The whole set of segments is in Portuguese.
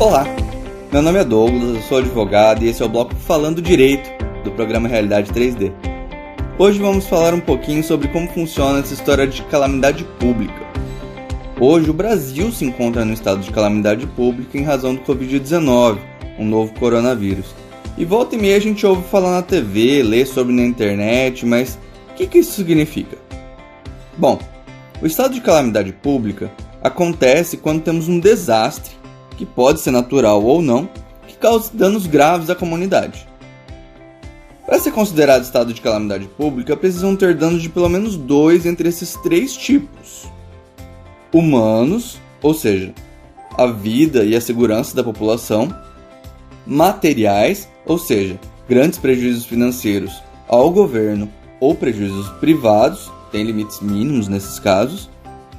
Olá, meu nome é Douglas, eu sou advogado e esse é o bloco Falando Direito do programa Realidade 3D. Hoje vamos falar um pouquinho sobre como funciona essa história de calamidade pública. Hoje o Brasil se encontra no estado de calamidade pública em razão do Covid-19, um novo coronavírus. E volta e meia a gente ouve falar na TV, lê sobre na internet, mas o que isso significa? Bom, o estado de calamidade pública acontece quando temos um desastre, que pode ser natural ou não, que cause danos graves à comunidade. Para ser considerado estado de calamidade pública, precisam ter danos de pelo menos 2 entre esses 3 tipos. Humanos, ou seja, a vida e a segurança da população. Materiais, ou seja, grandes prejuízos financeiros ao governo ou prejuízos privados, tem limites mínimos nesses casos.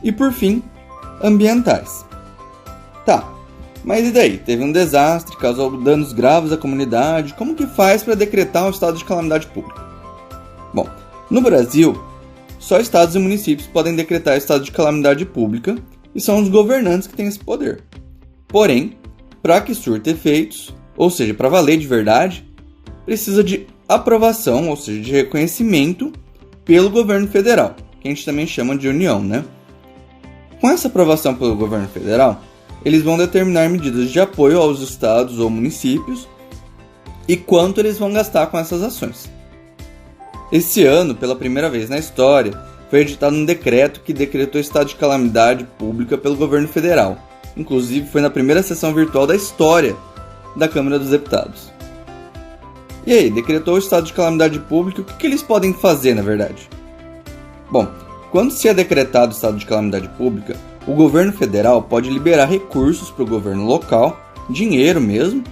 E por fim, ambientais. Tá, mas e daí? Teve um desastre, causou danos graves à comunidade, como que faz para decretar um estado de calamidade pública? Bom, no Brasil, só estados e municípios podem decretar estado de calamidade pública e são os governantes que têm esse poder. Porém, para que surta efeitos, ou seja, para valer de verdade, precisa de aprovação, ou seja, de reconhecimento pelo governo federal, que a gente também chama de União, né? Com essa aprovação pelo governo federal, eles vão determinar medidas de apoio aos estados ou municípios e quanto eles vão gastar com essas ações. Esse ano, pela primeira vez na história, foi editado um decreto que decretou estado de calamidade pública pelo governo federal. Inclusive, foi na primeira sessão virtual da história da Câmara dos Deputados. E aí, decretou o estado de calamidade pública, o que eles podem fazer, na verdade? Bom, quando se é decretado o estado de calamidade pública, o governo federal pode liberar recursos para o governo local, dinheiro mesmo.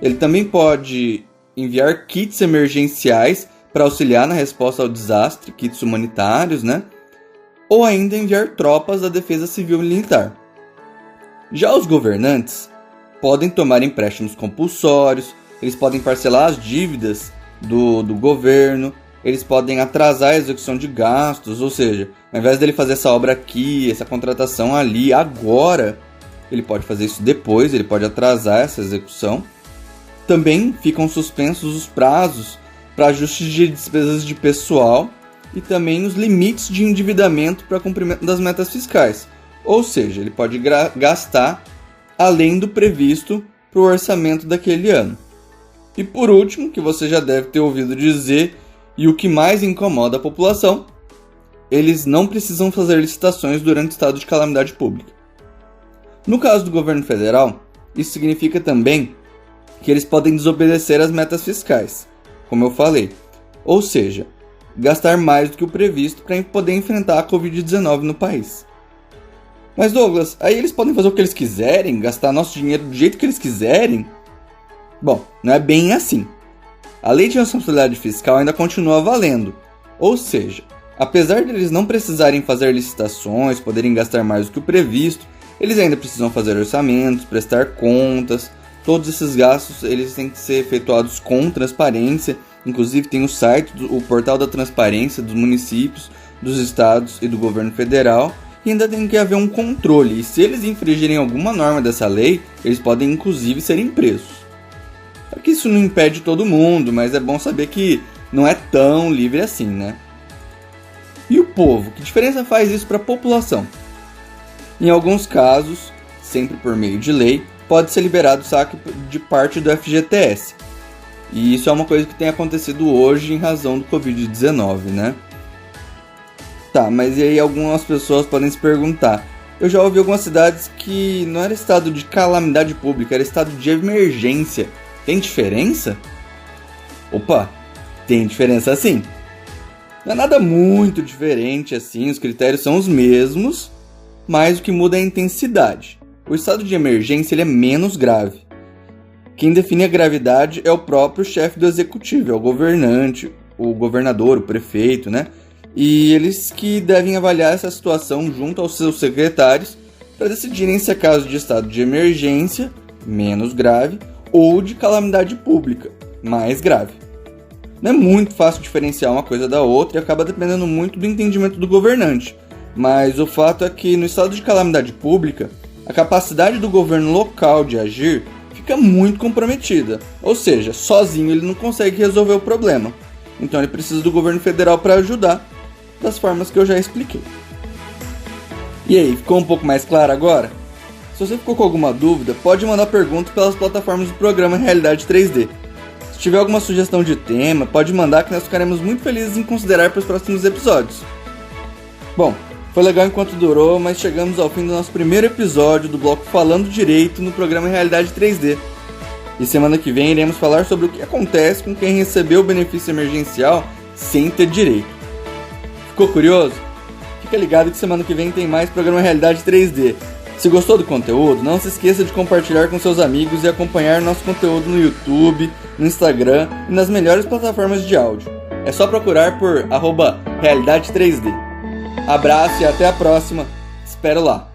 Ele também pode enviar kits emergenciais para auxiliar na resposta ao desastre, kits humanitários, né? Ou ainda enviar tropas da Defesa Civil Militar. Já os governantes podem tomar empréstimos compulsórios, eles podem parcelar as dívidas do governo, eles podem atrasar a execução de gastos, ou seja, ao invés dele fazer essa obra aqui, essa contratação ali, agora, ele pode fazer isso depois, ele pode atrasar essa execução. Também ficam suspensos os prazos para ajustes de despesas de pessoal e também os limites de endividamento para cumprimento das metas fiscais. Ou seja, ele pode gastar além do previsto para o orçamento daquele ano. E por último, que você já deve ter ouvido dizer, e o que mais incomoda a população, eles não precisam fazer licitações durante o estado de calamidade pública. No caso do governo federal, isso significa também que eles podem desobedecer às metas fiscais, como eu falei, ou seja, gastar mais do que o previsto para poder enfrentar a Covid-19 no país. Mas Douglas, aí eles podem fazer o que eles quiserem, gastar nosso dinheiro do jeito que eles quiserem? Bom, não é bem assim. A lei de responsabilidade fiscal ainda continua valendo, ou seja, apesar de eles não precisarem fazer licitações, poderem gastar mais do que o previsto, eles ainda precisam fazer orçamentos, prestar contas. Todos esses gastos eles têm que ser efetuados com transparência. Inclusive tem o site, o portal da transparência dos municípios, dos estados e do governo federal. E ainda tem que haver um controle. E se eles infringirem alguma norma dessa lei, eles podem inclusive serem presos. Só que isso não impede todo mundo, mas é bom saber que não é tão livre assim, né? E o povo? Que diferença faz isso para a população? Em alguns casos, sempre por meio de lei, pode ser liberado o saque de parte do FGTS. E isso é uma coisa que tem acontecido hoje em razão do Covid-19, né? Tá, mas e aí algumas pessoas podem se perguntar. Eu já ouvi algumas cidades que não era estado de calamidade pública, era estado de emergência. Tem diferença? Opa, tem diferença sim. Não é nada muito diferente assim, os critérios são os mesmos, mas o que muda é a intensidade. O estado de emergência ele é menos grave. Quem define a gravidade é o próprio chefe do executivo, é o governante, o governador, o prefeito, né? E eles que devem avaliar essa situação junto aos seus secretários para decidirem se é caso de estado de emergência, menos grave, ou de calamidade pública, mais grave. Não é muito fácil diferenciar uma coisa da outra e acaba dependendo muito do entendimento do governante. Mas o fato é que no estado de calamidade pública, a capacidade do governo local de agir fica muito comprometida, ou seja, sozinho ele não consegue resolver o problema. Então ele precisa do governo federal para ajudar, das formas que eu já expliquei. E aí, ficou um pouco mais claro agora? Se você ficou com alguma dúvida, pode mandar pergunta pelas plataformas do programa Realidade 3D. Se tiver alguma sugestão de tema, pode mandar que nós ficaremos muito felizes em considerar para os próximos episódios. Bom, foi legal enquanto durou, mas chegamos ao fim do nosso primeiro episódio do bloco Falando Direito no programa Realidade 3D. E semana que vem iremos falar sobre o que acontece com quem recebeu o benefício emergencial sem ter direito. Ficou curioso? Fica ligado que semana que vem tem mais programa Realidade 3D. Se gostou do conteúdo, não se esqueça de compartilhar com seus amigos e acompanhar nosso conteúdo no YouTube, no Instagram e nas melhores plataformas de áudio. É só procurar por @Realidade 3D. Abraço e até a próxima. Espero lá.